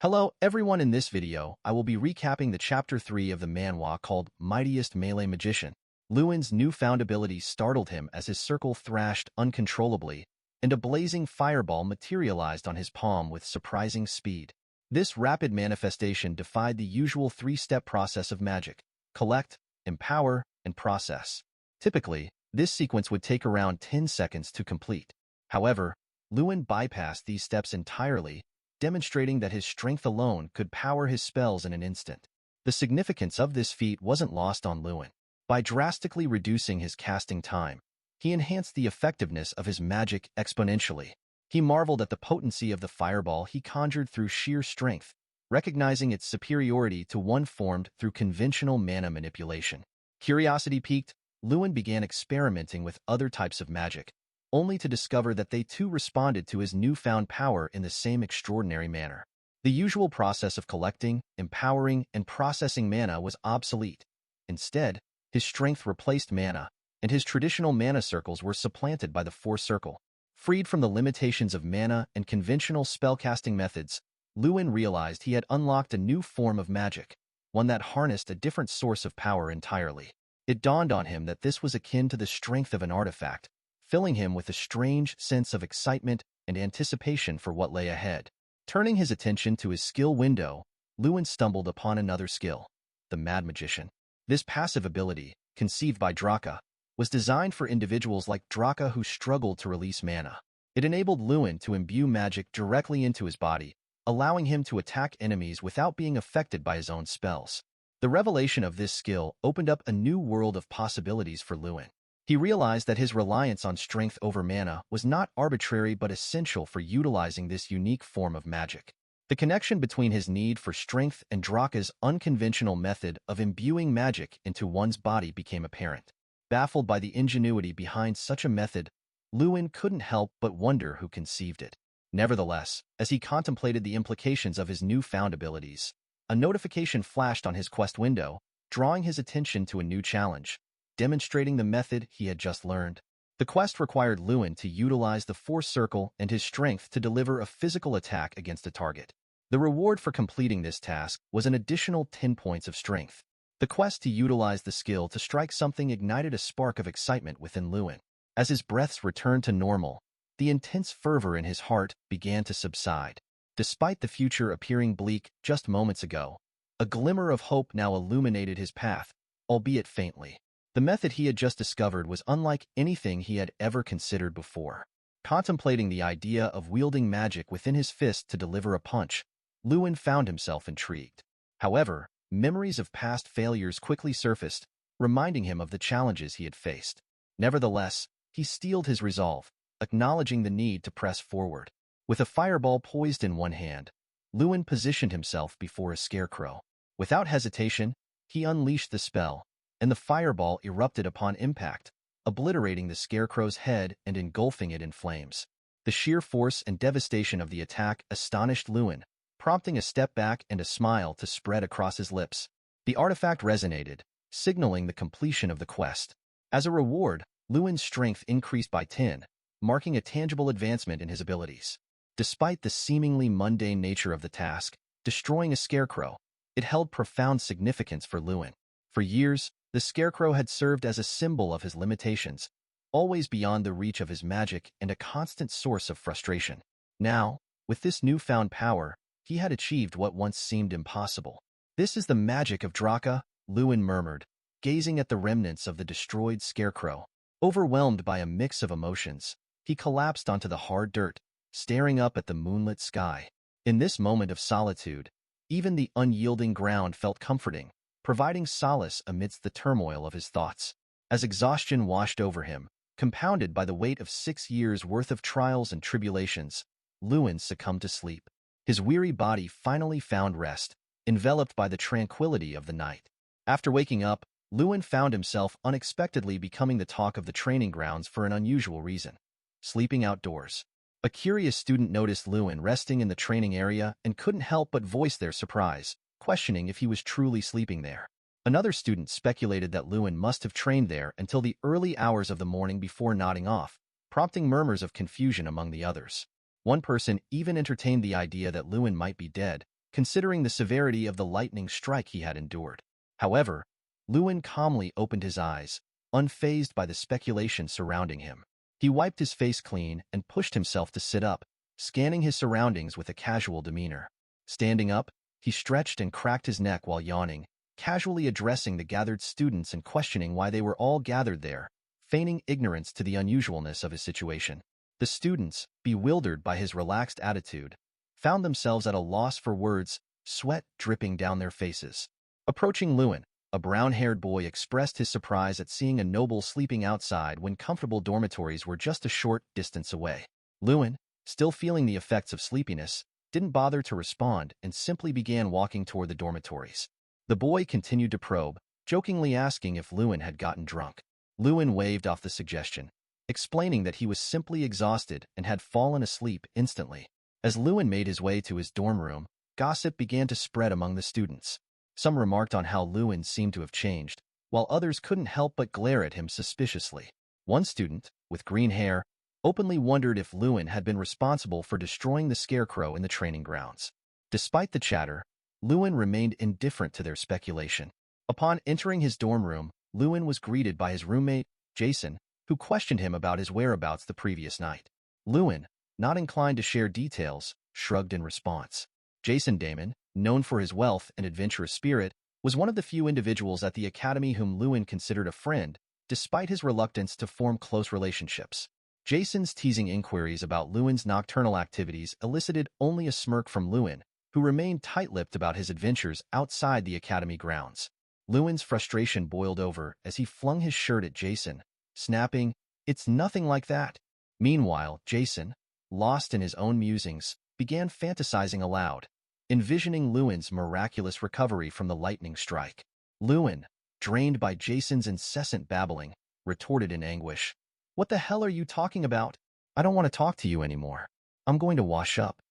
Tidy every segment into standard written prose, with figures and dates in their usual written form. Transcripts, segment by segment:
Hello everyone, in this video, I will be recapping the chapter 3 of the manhwa called Mightiest Melee Magician. Lewin's newfound ability startled him as his circle thrashed uncontrollably, and a blazing fireball materialized on his palm with surprising speed. This rapid manifestation defied the usual three-step process of magic: collect, empower, and process. Typically, this sequence would take around 10 seconds to complete. However, Lewin bypassed these steps entirely, demonstrating that his strength alone could power his spells in an instant. The significance of this feat wasn't lost on Lewin. By drastically reducing his casting time, he enhanced the effectiveness of his magic exponentially. He marveled at the potency of the fireball he conjured through sheer strength, recognizing its superiority to one formed through conventional mana manipulation. Curiosity piqued, Lewin began experimenting with other types of magic, only to discover that they too responded to his newfound power in the same extraordinary manner. The usual process of collecting, empowering, and processing mana was obsolete. Instead, his strength replaced mana, and his traditional mana circles were supplanted by the Force Circle. Freed from the limitations of mana and conventional spellcasting methods, Lewin realized he had unlocked a new form of magic, one that harnessed a different source of power entirely. It dawned on him that this was akin to the strength of an artifact, filling him with a strange sense of excitement and anticipation for what lay ahead. Turning his attention to his skill window, Lewin stumbled upon another skill: the Mad Magician. This passive ability, conceived by Draka, was designed for individuals like Draka who struggled to release mana. It enabled Lewin to imbue magic directly into his body, allowing him to attack enemies without being affected by his own spells. The revelation of this skill opened up a new world of possibilities for Lewin. He realized that his reliance on strength over mana was not arbitrary but essential for utilizing this unique form of magic. The connection between his need for strength and Draka's unconventional method of imbuing magic into one's body became apparent. Baffled by the ingenuity behind such a method, Lewin couldn't help but wonder who conceived it. Nevertheless, as he contemplated the implications of his newfound abilities, a notification flashed on his quest window, drawing his attention to a new challenge, demonstrating the method he had just learned. The quest required Lewin to utilize the Force Circle and his strength to deliver a physical attack against a target. The reward for completing this task was an additional 10 points of strength. The quest to utilize the skill to strike something ignited a spark of excitement within Lewin. As his breaths returned to normal, the intense fervor in his heart began to subside. Despite the future appearing bleak just moments ago, a glimmer of hope now illuminated his path, albeit faintly. The method he had just discovered was unlike anything he had ever considered before. Contemplating the idea of wielding magic within his fist to deliver a punch, Lewin found himself intrigued. However, memories of past failures quickly surfaced, reminding him of the challenges he had faced. Nevertheless, he steeled his resolve, acknowledging the need to press forward. With a fireball poised in one hand, Lewin positioned himself before a scarecrow. Without hesitation, he unleashed the spell, and the fireball erupted upon impact, obliterating the scarecrow's head and engulfing it in flames. The sheer force and devastation of the attack astonished Lewin, prompting a step back and a smile to spread across his lips. The artifact resonated, signaling the completion of the quest. As a reward, Lewin's strength increased by 10, marking a tangible advancement in his abilities. Despite the seemingly mundane nature of the task, destroying a scarecrow, it held profound significance for Lewin. For years, the scarecrow had served as a symbol of his limitations, always beyond the reach of his magic and a constant source of frustration. Now, with this newfound power, he had achieved what once seemed impossible. "This is the magic of Draka," Lewin murmured, gazing at the remnants of the destroyed scarecrow. Overwhelmed by a mix of emotions, he collapsed onto the hard dirt, staring up at the moonlit sky. In this moment of solitude, even the unyielding ground felt comforting, providing solace amidst the turmoil of his thoughts. As exhaustion washed over him, compounded by the weight of 6 years' worth of trials and tribulations, Lewin succumbed to sleep. His weary body finally found rest, enveloped by the tranquility of the night. After waking up, Lewin found himself unexpectedly becoming the talk of the training grounds for an unusual reason: sleeping outdoors. A curious student noticed Lewin resting in the training area and couldn't help but voice their surprise, questioning if he was truly sleeping there. Another student speculated that Lewin must have trained there until the early hours of the morning before nodding off, prompting murmurs of confusion among the others. One person even entertained the idea that Lewin might be dead, considering the severity of the lightning strike he had endured. However, Lewin calmly opened his eyes, unfazed by the speculation surrounding him. He wiped his face clean and pushed himself to sit up, scanning his surroundings with a casual demeanor. Standing up, he stretched and cracked his neck while yawning, casually addressing the gathered students and questioning why they were all gathered there, feigning ignorance to the unusualness of his situation. The students, bewildered by his relaxed attitude, found themselves at a loss for words, sweat dripping down their faces. Approaching Lewin, a brown-haired boy expressed his surprise at seeing a noble sleeping outside when comfortable dormitories were just a short distance away. Lewin, still feeling the effects of sleepiness, didn't bother to respond and simply began walking toward the dormitories. The boy continued to probe, jokingly asking if Lewin had gotten drunk. Lewin waved off the suggestion, explaining that he was simply exhausted and had fallen asleep instantly. As Lewin made his way to his dorm room, gossip began to spread among the students. Some remarked on how Lewin seemed to have changed, while others couldn't help but glare at him suspiciously. One student, with green hair, openly wondered if Lewin had been responsible for destroying the scarecrow in the training grounds. Despite the chatter, Lewin remained indifferent to their speculation. Upon entering his dorm room, Lewin was greeted by his roommate, Jason, who questioned him about his whereabouts the previous night. Lewin, not inclined to share details, shrugged in response. Jason Damon, known for his wealth and adventurous spirit, was one of the few individuals at the academy whom Lewin considered a friend, despite his reluctance to form close relationships. Jason's teasing inquiries about Lewin's nocturnal activities elicited only a smirk from Lewin, who remained tight-lipped about his adventures outside the academy grounds. Lewin's frustration boiled over as he flung his shirt at Jason, snapping, "It's nothing like that." Meanwhile, Jason, lost in his own musings, began fantasizing aloud, envisioning Lewin's miraculous recovery from the lightning strike. Lewin, drained by Jason's incessant babbling, retorted in anguish, "What the hell are you talking about? I don't want to talk to you anymore. I'm going to wash up."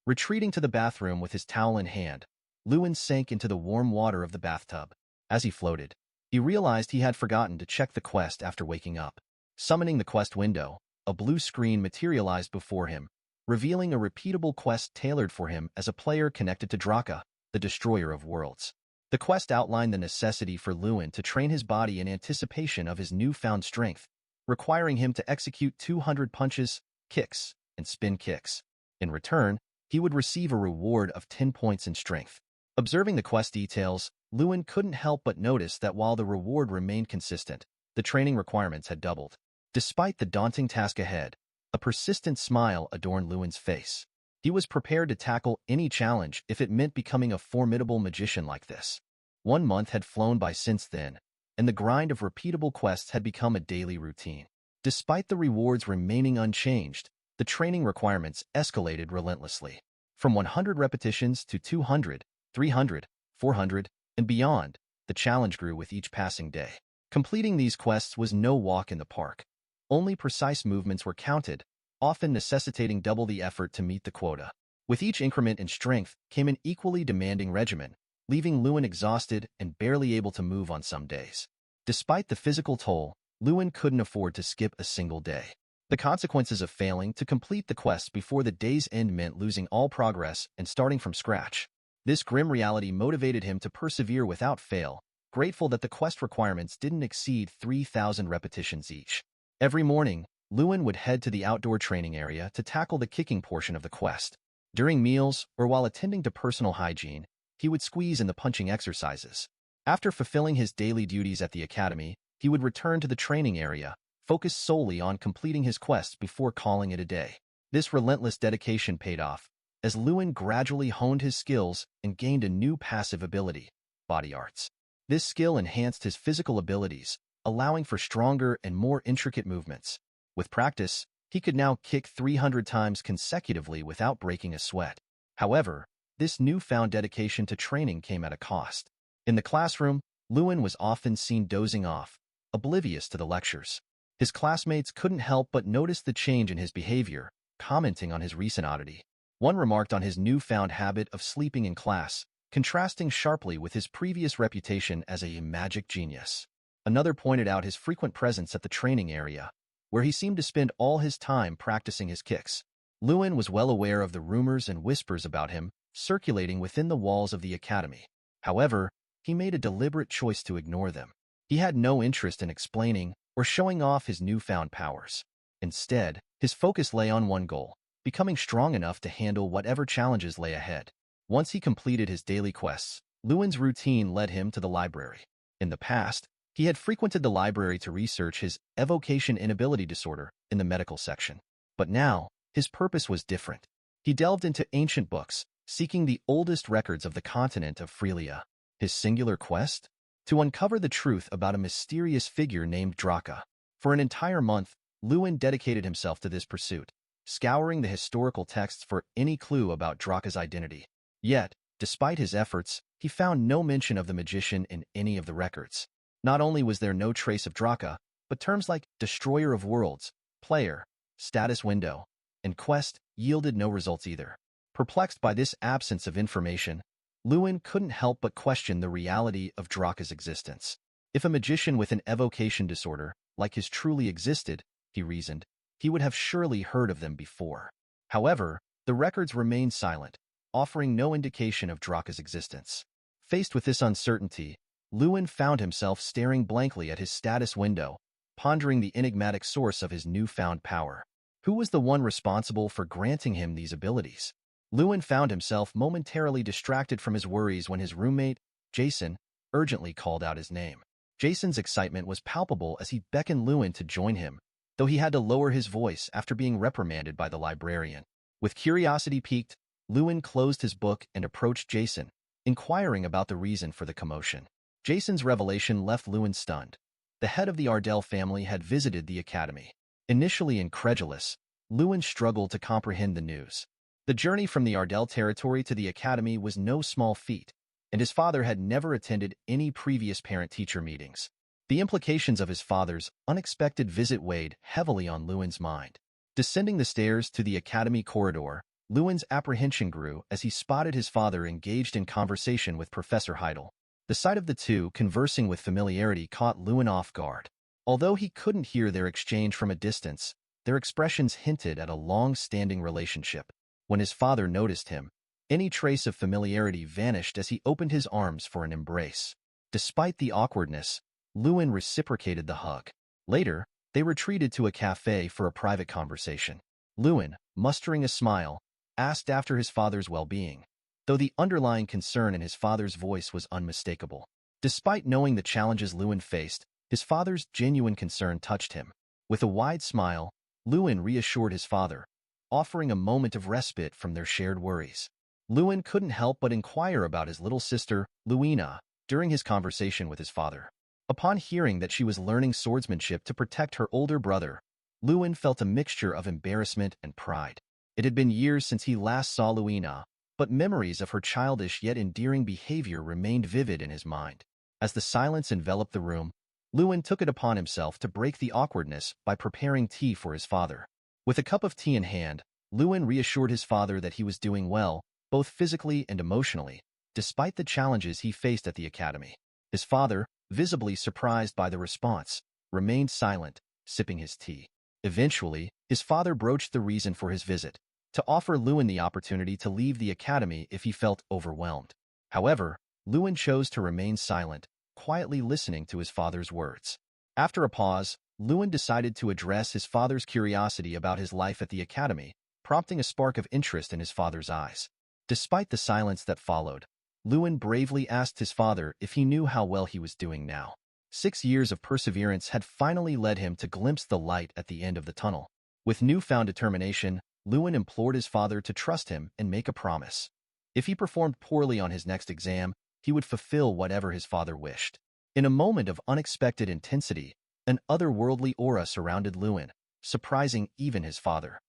Retreating to the bathroom with his towel in hand, Lewin sank into the warm water of the bathtub. As he floated, he realized he had forgotten to check the quest after waking up. Summoning the quest window, a blue screen materialized before him, revealing a repeatable quest tailored for him as a player connected to Draka, the destroyer of worlds. The quest outlined the necessity for Lewin to train his body in anticipation of his newfound strength, requiring him to execute 200 punches, kicks, and spin kicks. In return, he would receive a reward of 10 points in strength. Observing the quest details, Lewin couldn't help but notice that while the reward remained consistent, the training requirements had doubled. Despite the daunting task ahead, a persistent smile adorned Lewin's face. He was prepared to tackle any challenge if it meant becoming a formidable magician like this. 1 month had flown by since then, and the grind of repeatable quests had become a daily routine. Despite the rewards remaining unchanged, the training requirements escalated relentlessly. From 100 repetitions to 200, 300, 400, and beyond, the challenge grew with each passing day. Completing these quests was no walk in the park. Only precise movements were counted, often necessitating double the effort to meet the quota. With each increment in strength came an equally demanding regimen, leaving Lewin exhausted and barely able to move on some days. Despite the physical toll, Lewin couldn't afford to skip a single day. The consequences of failing to complete the quest before the day's end meant losing all progress and starting from scratch. This grim reality motivated him to persevere without fail, grateful that the quest requirements didn't exceed 3,000 repetitions each. Every morning, Lewin would head to the outdoor training area to tackle the kicking portion of the quest. During meals or while attending to personal hygiene, he would squeeze in the punching exercises. After fulfilling his daily duties at the academy, he would return to the training area, focused solely on completing his quests before calling it a day. This relentless dedication paid off, as Lewin gradually honed his skills and gained a new passive ability, body arts. This skill enhanced his physical abilities, allowing for stronger and more intricate movements. With practice, he could now kick 300 times consecutively without breaking a sweat. However, this newfound dedication to training came at a cost. In the classroom, Lewin was often seen dozing off, oblivious to the lectures. His classmates couldn't help but notice the change in his behavior, commenting on his recent oddity. One remarked on his newfound habit of sleeping in class, contrasting sharply with his previous reputation as a magic genius. Another pointed out his frequent presence at the training area, where he seemed to spend all his time practicing his kicks. Lewin was well aware of the rumors and whispers about him, circulating within the walls of the academy. However, he made a deliberate choice to ignore them. He had no interest in explaining or showing off his newfound powers. Instead, his focus lay on one goal: becoming strong enough to handle whatever challenges lay ahead. Once he completed his daily quests, Lewin's routine led him to the library. In the past, he had frequented the library to research his evocation inability disorder in the medical section. But now, his purpose was different. He delved into ancient books, seeking the oldest records of the continent of Frelia. His singular quest? To uncover the truth about a mysterious figure named Draka. For an entire month, Lewin dedicated himself to this pursuit, scouring the historical texts for any clue about Draka's identity. Yet, despite his efforts, he found no mention of the magician in any of the records. Not only was there no trace of Draka, but terms like Destroyer of Worlds, Player, Status Window, and Quest yielded no results either. Perplexed by this absence of information, Lewin couldn't help but question the reality of Draka's existence. If a magician with an evocation disorder, like his truly existed, he reasoned, he would have surely heard of them before. However, the records remained silent, offering no indication of Draka's existence. Faced with this uncertainty, Lewin found himself staring blankly at his status window, pondering the enigmatic source of his newfound power. Who was the one responsible for granting him these abilities? Lewin found himself momentarily distracted from his worries when his roommate, Jason, urgently called out his name. Jason's excitement was palpable as he beckoned Lewin to join him, though he had to lower his voice after being reprimanded by the librarian. With curiosity piqued, Lewin closed his book and approached Jason, inquiring about the reason for the commotion. Jason's revelation left Lewin stunned. The head of the Ardell family had visited the academy. Initially incredulous, Lewin struggled to comprehend the news. The journey from the Ardell territory to the academy was no small feat, and his father had never attended any previous parent-teacher meetings. The implications of his father's unexpected visit weighed heavily on Lewin's mind. Descending the stairs to the academy corridor, Lewin's apprehension grew as he spotted his father engaged in conversation with Professor Heidel. The sight of the two conversing with familiarity caught Lewin off guard. Although he couldn't hear their exchange from a distance, their expressions hinted at a long-standing relationship. When his father noticed him, any trace of familiarity vanished as he opened his arms for an embrace. Despite the awkwardness, Lewin reciprocated the hug. Later, they retreated to a cafe for a private conversation. Lewin, mustering a smile, asked after his father's well-being, though the underlying concern in his father's voice was unmistakable. Despite knowing the challenges Lewin faced, his father's genuine concern touched him. With a wide smile, Lewin reassured his father, offering a moment of respite from their shared worries. Lewin couldn't help but inquire about his little sister, Luina, during his conversation with his father. Upon hearing that she was learning swordsmanship to protect her older brother, Lewin felt a mixture of embarrassment and pride. It had been years since he last saw Luina, but memories of her childish yet endearing behavior remained vivid in his mind. As the silence enveloped the room, Lewin took it upon himself to break the awkwardness by preparing tea for his father. With a cup of tea in hand, Lewin reassured his father that he was doing well, both physically and emotionally, despite the challenges he faced at the academy. His father, visibly surprised by the response, remained silent, sipping his tea. Eventually, his father broached the reason for his visit, to offer Lewin the opportunity to leave the academy if he felt overwhelmed. However, Lewin chose to remain silent, quietly listening to his father's words. After a pause, Lewin decided to address his father's curiosity about his life at the academy, prompting a spark of interest in his father's eyes. Despite the silence that followed, Lewin bravely asked his father if he knew how well he was doing now. 6 years of perseverance had finally led him to glimpse the light at the end of the tunnel. With newfound determination, Lewin implored his father to trust him and make a promise. If he performed poorly on his next exam, he would fulfill whatever his father wished. In a moment of unexpected intensity, an otherworldly aura surrounded Lewin, surprising even his father.